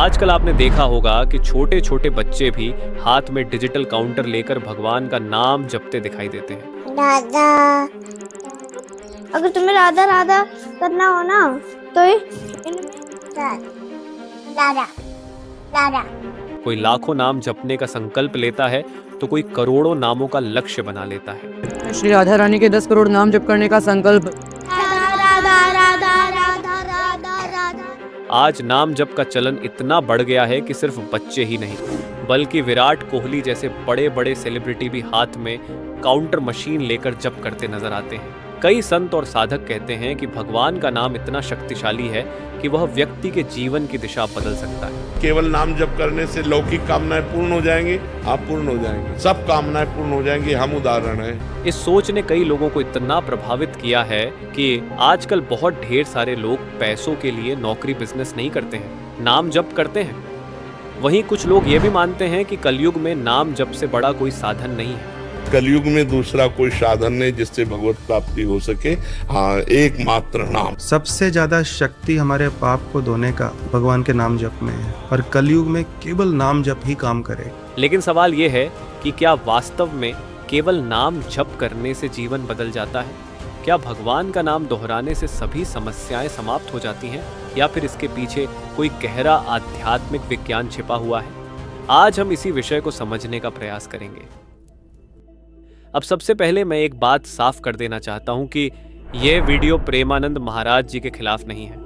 आजकल आपने देखा होगा कि छोटे छोटे बच्चे भी हाथ में डिजिटल काउंटर लेकर भगवान का नाम जपते दिखाई देते हैं। राधा। अगर तुम्हें राधा राधा करना हो ना तो राधा राधा। कोई लाखों नाम जपने का संकल्प लेता है तो कोई करोड़ों नामों का लक्ष्य बना लेता है। श्री राधा रानी के 10 करोड़ नाम जप करने का संकल्प। राधा राधा राधा राधा राधा राधा। आज नाम जप का चलन इतना बढ़ गया है कि सिर्फ बच्चे ही नहीं बल्कि विराट कोहली जैसे बड़े बड़े सेलिब्रिटी भी हाथ में काउंटर मशीन लेकर जप करते नजर आते हैं। कई संत और साधक कहते हैं कि भगवान का नाम इतना शक्तिशाली है कि वह व्यक्ति के जीवन की दिशा बदल सकता है। केवल नाम जप करने से लौकिक कामनाएं पूर्ण हो जाएंगी, आप पूर्ण हो जाएंगे, सब कामनाएं पूर्ण हो जाएंगी। हम उदाहरण हैं। इस सोच ने कई लोगों को इतना प्रभावित किया है कि आजकल बहुत ढेर सारे लोग पैसों के लिए नौकरी बिजनेस नहीं करते हैं, नाम जप करते हैं। वहीं कुछ लोग ये भी मानते हैं कि कलयुग में नाम जप से बड़ा कोई साधन नहीं है। कलयुग में दूसरा कोई साधन नहीं जिससे भगवत प्राप्ति हो सके। हाँ, एकमात्र नाम। सबसे ज्यादा शक्ति हमारे पाप को धोने का भगवान के नाम जप में है और कलयुग में केवल नाम जप ही काम करे। लेकिन सवाल ये है कि क्या वास्तव में केवल नाम जप करने से जीवन बदल जाता है? क्या भगवान का नाम दोहराने से सभी समस्याएं समाप्त हो जाती हैं या फिर इसके पीछे कोई गहरा आध्यात्मिक विज्ञान छिपा हुआ है? आज हम इसी विषय को समझने का प्रयास करेंगे। अब सबसे पहले मैं एक बात साफ कर देना चाहता हूं कि यह वीडियो प्रेमानंद महाराज जी के खिलाफ नहीं है।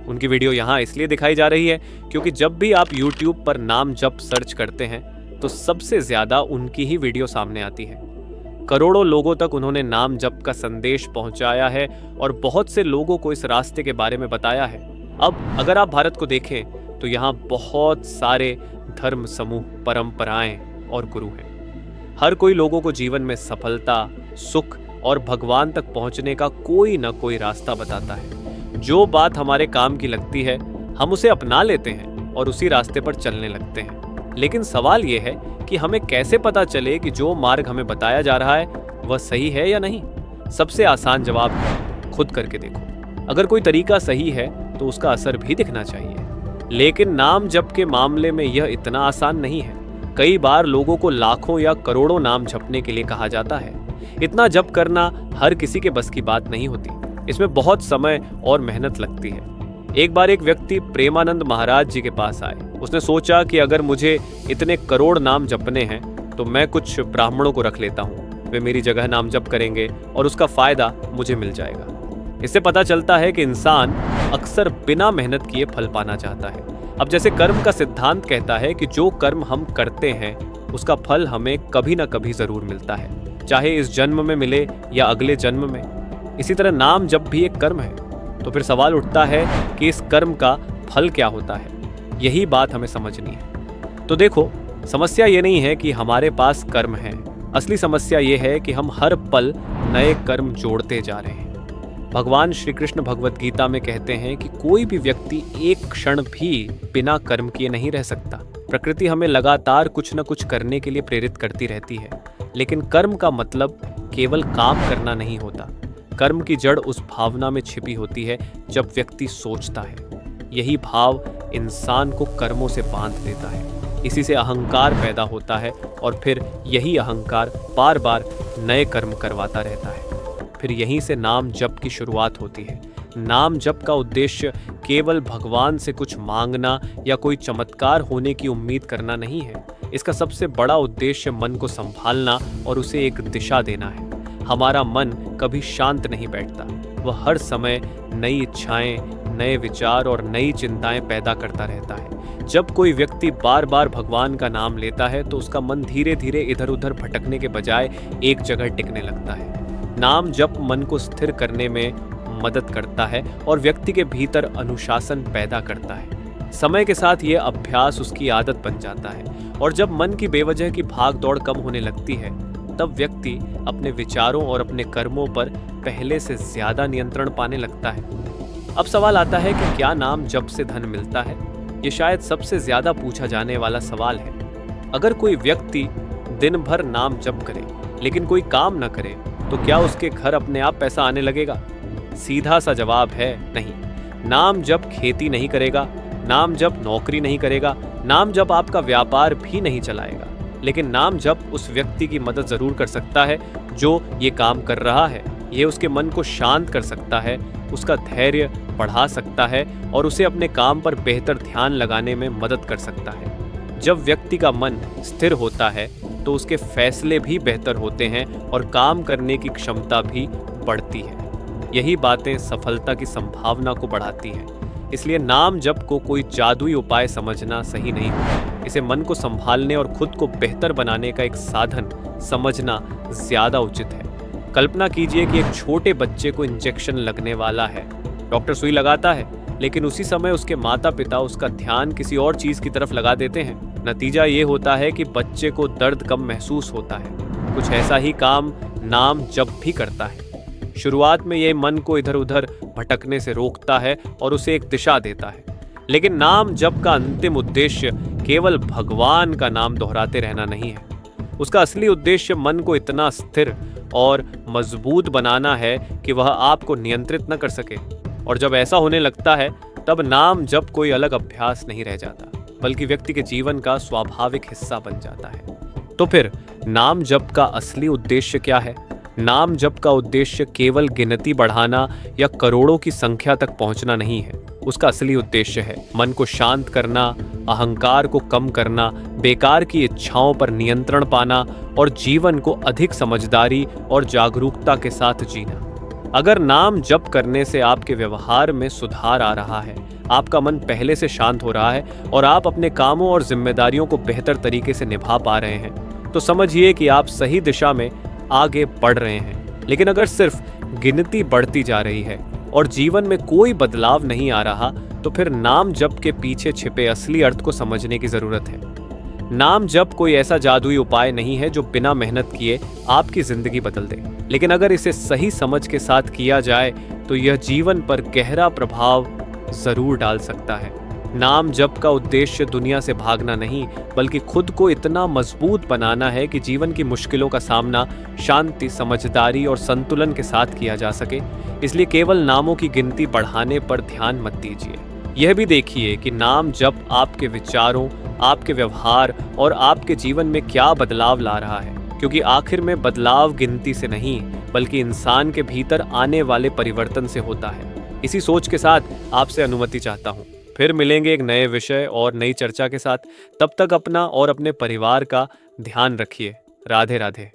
उनकी वीडियो यहाँ इसलिए दिखाई जा रही है क्योंकि जब भी आप YouTube पर नाम जप सर्च करते हैं तो सबसे ज्यादा उनकी ही वीडियो सामने आती है। करोड़ों लोगों तक उन्होंने नाम जप का संदेश पहुंचाया है और बहुत से लोगों को इस रास्ते के बारे में बताया है। अब अगर आप भारत को देखें तो यहाँ बहुत सारे धर्म समूह, परंपराएं और गुरु हैं। हर कोई लोगों को जीवन में सफलता, सुख और भगवान तक पहुंचने का कोई ना कोई रास्ता बताता है। जो बात हमारे काम की लगती है हम उसे अपना लेते हैं और उसी रास्ते पर चलने लगते हैं। लेकिन सवाल यह है कि हमें कैसे पता चले कि जो मार्ग हमें बताया जा रहा है वह सही है या नहीं? सबसे आसान जवाब है, खुद करके देखो। अगर कोई तरीका सही है तो उसका असर भी दिखना चाहिए। लेकिन नाम जप के मामले में यह इतना आसान नहीं है। कई बार लोगों को लाखों या करोड़ों नाम जपने के लिए कहा जाता है। इतना जप करना हर किसी के बस की बात नहीं होती। इसमें बहुत समय और मेहनत लगती है। एक बार एक व्यक्ति प्रेमानंद महाराज जी के पास आए। उसने सोचा कि अगर मुझे इतने करोड़ नाम जपने हैं तो मैं कुछ ब्राह्मणों को रख लेता हूँ, वे मेरी जगह नाम जप करेंगे और उसका फायदा मुझे मिल जाएगा। इससे पता चलता है कि इंसान अक्सर बिना मेहनत किए फल पाना चाहता है। अब जैसे कर्म का सिद्धांत कहता है कि जो कर्म हम करते हैं उसका फल हमें कभी ना कभी जरूर मिलता है, चाहे इस जन्म में मिले या अगले जन्म में। इसी तरह नाम जप भी एक कर्म है। तो फिर सवाल उठता है कि इस कर्म का फल क्या होता है? यही बात हमें समझनी है। तो देखो, समस्या ये नहीं है कि हमारे पास कर्म है। असली समस्या ये है कि हम हर पल नए कर्म जोड़ते जा रहे हैं। भगवान श्री कृष्ण भगवत गीता में कहते हैं कि कोई भी व्यक्ति एक क्षण भी बिना कर्म किए नहीं रह सकता। प्रकृति हमें लगातार कुछ न कुछ करने के लिए प्रेरित करती रहती है, लेकिन कर्म का मतलब केवल काम करना नहीं होता। कर्म की जड़ उस भावना में छिपी होती है जब व्यक्ति सोचता है। यही भाव इंसान को कर्मों से बांध देता है। इसी से अहंकार पैदा होता है और फिर यही अहंकार बार बार नए कर्म करवाता रहता है। फिर यहीं से नाम जप की शुरुआत होती है। नाम जप का उद्देश्य केवल भगवान से कुछ मांगना या कोई चमत्कार होने की उम्मीद करना नहीं है। इसका सबसे बड़ा उद्देश्य मन को संभालना और उसे एक दिशा देना है। हमारा मन कभी शांत नहीं बैठता। वह हर समय नई इच्छाएं, नए विचार और नई चिंताएं पैदा करता रहता है। जब कोई व्यक्ति बार बार भगवान का नाम लेता है तो उसका मन धीरे धीरे इधर उधर भटकने के बजाय एक जगह टिकने लगता है। नाम जप मन को स्थिर करने में मदद करता है और व्यक्ति के भीतर अनुशासन पैदा करता है। समय के साथ ये अभ्यास उसकी आदत बन जाता है और जब मन की बेवजह की भाग दौड़ कम होने लगती है तब व्यक्ति अपने विचारों और अपने कर्मों पर पहले से ज्यादा नियंत्रण पाने लगता है। अब सवाल आता है कि क्या नाम जप से धन मिलता है? ये शायद सबसे ज्यादा पूछा जाने वाला सवाल है। अगर कोई व्यक्ति दिन भर नाम जप करे लेकिन कोई काम न करे तो क्या उसके घर अपने आप पैसा आने लगेगा? सीधा सा जवाब है नहीं। नाम जप खेती नहीं करेगा, नाम जप नौकरी नहीं करेगा, नाम जप आपका व्यापार भी नहीं चलाएगा, लेकिन नाम जप उस व्यक्ति की मदद जरूर कर सकता है जो ये काम कर रहा है। ये उसके मन को शांत कर सकता है, उसका धैर्य बढ़ा सकता है और उसे अपने काम पर बेहतर ध्यान लगाने में मदद कर सकता है। जब व्यक्ति का मन स्थिर होता है तो उसके फैसले भी बेहतर होते हैं और काम करने की क्षमता भी बढ़ती है। यही बातें सफलता की संभावना को बढ़ाती हैं। इसलिए नाम जप को कोई जादुई उपाय समझना सही नहीं होता। इसे मन को संभालने और खुद को बेहतर बनाने का एक साधन समझना ज्यादा उचित है। कल्पना कीजिए कि एक छोटे बच्चे को इंजेक्शन लगने वाला है। डॉक्टर सुई लगाता है, लेकिन उसी समय उसके माता पिता उसका ध्यान किसी और चीज की तरफ लगा देते हैं। नतीजा ये होता है कि बच्चे को दर्द कम महसूस होता है। कुछ ऐसा ही काम नाम जप भी करता है। शुरुआत में ये मन को इधर उधर भटकने से रोकता है और उसे एक दिशा देता है, लेकिन नाम जप का अंतिम उद्देश्य केवल भगवान का नाम दोहराते रहना नहीं है। उसका असली उद्देश्य मन को इतना स्थिर और मजबूत बनाना है कि वह आपको नियंत्रित न कर सके। और जब ऐसा होने लगता है तब नाम जप कोई अलग अभ्यास नहीं रह जाता, बल्कि व्यक्ति के जीवन का स्वाभाविक हिस्सा बन जाता है। तो फिर नाम जप का असली उद्देश्य क्या है? नाम जप का उद्देश्य केवल गिनती बढ़ाना या करोड़ों की संख्या तक पहुंचना नहीं है। उसका असली उद्देश्य है मन को शांत करना, अहंकार को कम करना, बेकार की इच्छाओं पर नियंत्रण पाना और जीवन को अधिक समझदारी और जागरूकता के साथ जीना। अगर नाम जप करने से आपके व्यवहार में सुधार आ रहा है, आपका मन पहले से शांत हो रहा है और आप अपने कामों और जिम्मेदारियों को बेहतर तरीके से निभा पा रहे हैं, तो समझिए कि आप सही दिशा में आगे बढ़ रहे हैं। लेकिन अगर सिर्फ गिनती बढ़ती जा रही है और जीवन में कोई बदलाव नहीं आ रहा, तो फिर नाम जप के पीछे छिपे असली अर्थ को समझने की जरूरत है। नाम जप कोई ऐसा जादुई उपाय नहीं है जो बिना मेहनत किए आपकी जिंदगी बदल दे, लेकिन अगर इसे सही समझ के साथ किया जाए तो यह जीवन पर गहरा प्रभाव जरूर डाल सकता है। नाम जप का उद्देश्य दुनिया से भागना नहीं, बल्कि खुद को इतना मजबूत बनाना है कि जीवन की मुश्किलों का सामना शांति, समझदारी और संतुलन के साथ किया जा सके। इसलिए केवल नामों की गिनती बढ़ाने पर ध्यान मत दीजिए। यह भी देखिए कि नाम जप आपके विचारों, आपके व्यवहार और आपके जीवन में क्या बदलाव ला रहा है, क्योंकि आखिर में बदलाव गिनती से नहीं, बल्कि इंसान के भीतर आने वाले परिवर्तन से होता है। इसी सोच के साथ आपसे अनुमति चाहता हूँ। फिर मिलेंगे एक नए विषय और नई चर्चा के साथ। तब तक अपना और अपने परिवार का ध्यान रखिए। राधे राधे।